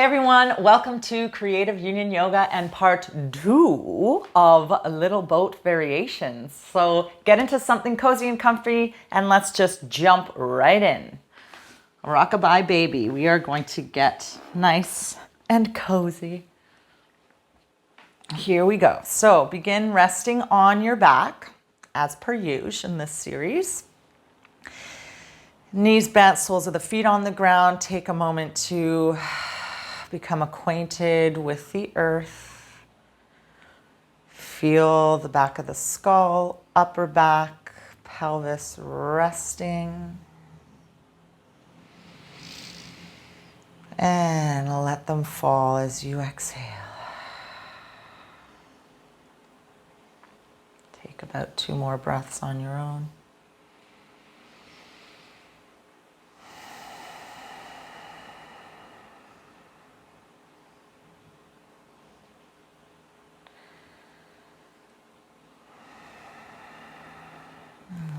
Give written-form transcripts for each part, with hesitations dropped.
Hey everyone, welcome to Creative Union Yoga and part 2 of Little Boat Variations. So get into something cozy and comfy and let's just jump right in. Rockabye baby, we are going to get nice and cozy. Here we go. So begin resting on your back as per usual in this series. Knees bent, soles of the feet on the ground. Take a moment to become acquainted with the earth. Feel the back of the skull, upper back, pelvis resting. And let them fall as you exhale. Take about 2 more breaths on your own.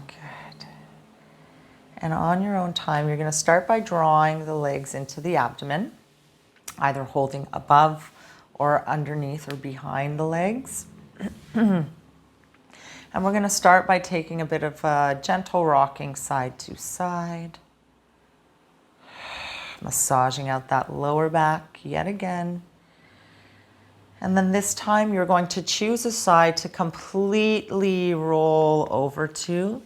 Good. And on your own time, you're going to start by drawing the legs into the abdomen, either holding above or underneath or behind the legs. And we're going to start by taking a bit of a gentle rocking side to side, massaging out that lower back yet again. And then this time you're going to choose a side to completely roll over to,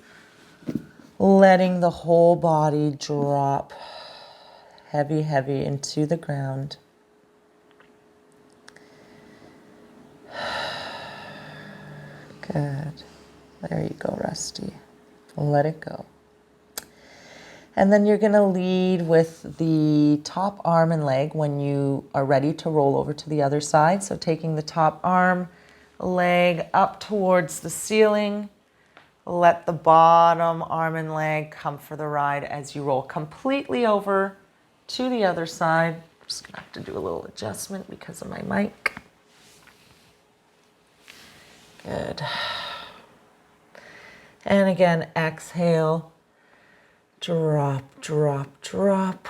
letting the whole body drop heavy, heavy into the ground. Good. There you go, Rusty. Let it go. And then you're going to lead with the top arm and leg when you are ready to roll over to the other side. So taking the top arm, leg up towards the ceiling. Let the bottom arm and leg come for the ride as you roll completely over to the other side. I'm just going to have to do a little adjustment because of my mic. Good. And again, exhale. Drop, drop, drop.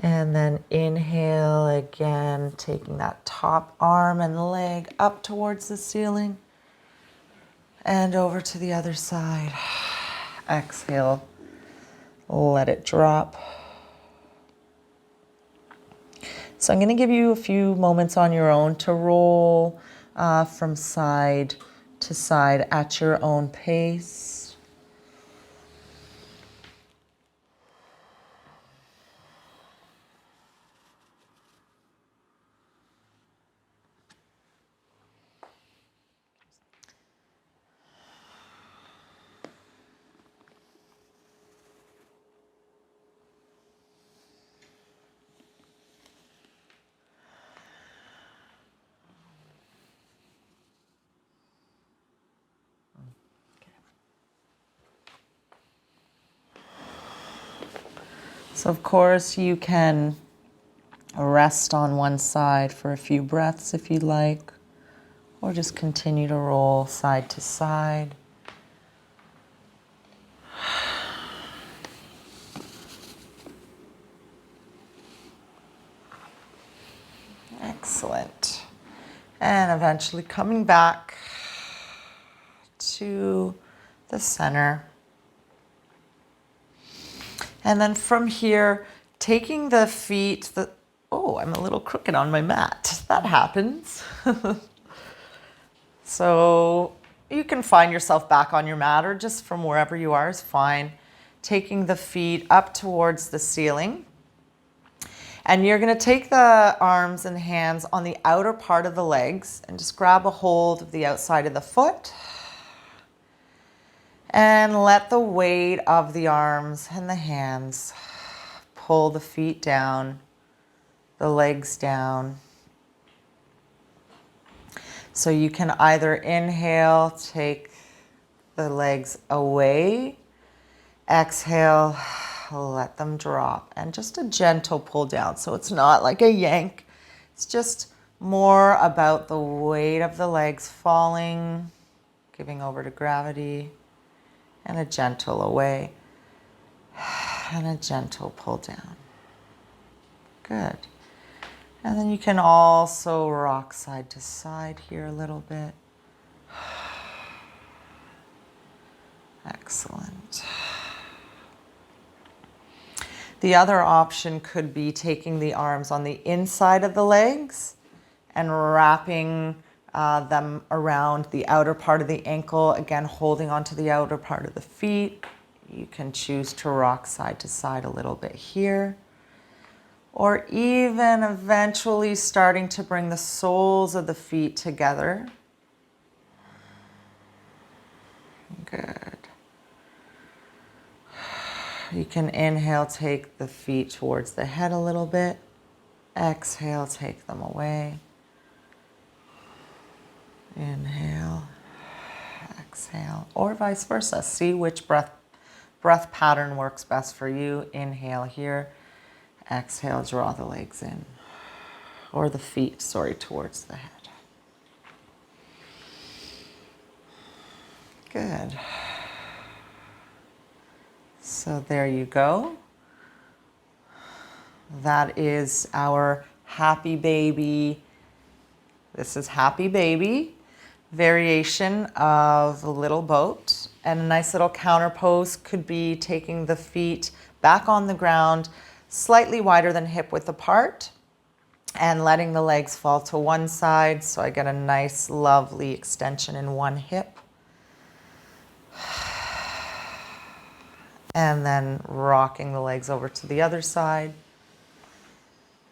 And then inhale again, taking that top arm and leg up towards the ceiling and over to the other side. Exhale, let it drop. So I'm going to give you a few moments on your own to roll from side to side at your own pace. So of course you can rest on one side for a few breaths if you like, or just continue to roll side to side. Excellent. And eventually coming back to the center. And then from here, taking the feet, oh, I'm a little crooked on my mat. That happens. So you can find yourself back on your mat or just from wherever you are is fine. Taking the feet up towards the ceiling. And you're going to take the arms and hands on the outer part of the legs and just grab a hold of the outside of the foot. And let the weight of the arms and the hands pull the feet down, the legs down. So you can either inhale, take the legs away, exhale, let them drop, and just a gentle pull down. So it's not like a yank. It's just more about the weight of the legs falling, giving over to gravity. And a gentle away, and a gentle pull down. Good. And then you can also rock side to side here a little bit. Excellent. The other option could be taking the arms on the inside of the legs and wrapping them around the outer part of the ankle, again holding onto the outer part of the feet. You can choose to rock side to side a little bit here, or even eventually starting to bring the soles of the feet together. Good. You can inhale, take the feet towards the head a little bit. Exhale, take them away. Inhale, exhale, or vice versa. See which breath pattern works best for you. Inhale here, exhale, draw the legs in, or the feet, sorry, towards the head. Good. So there you go. That is our happy baby. This is happy baby variation of a little boat. And a nice little counter pose could be taking the feet back on the ground, slightly wider than hip width apart, and letting the legs fall to one side. So I get a nice, lovely extension in one hip. And then rocking the legs over to the other side.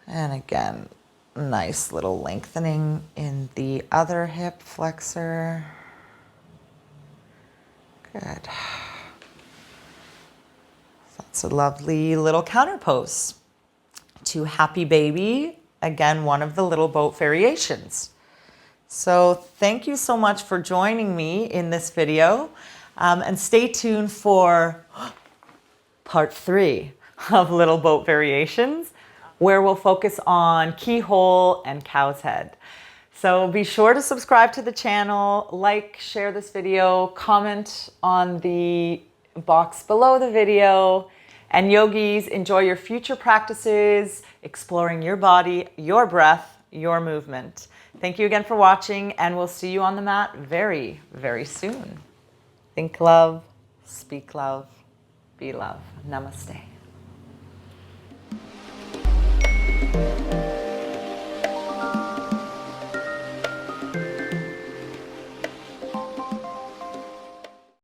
And again, nice little lengthening in the other hip flexor. Good. That's a lovely little counter pose to happy baby. Again, one of the little boat variations. So thank you so much for joining me in this video. And stay tuned for part 3 of little boat variations, where we'll focus on keyhole and cow's head. So be sure to subscribe to the channel, like, share this video, comment on the box below the video. And yogis, enjoy your future practices, exploring your body, your breath, your movement. Thank you again for watching, and we'll see you on the mat very, very soon. Think love, speak love, be love. Namaste.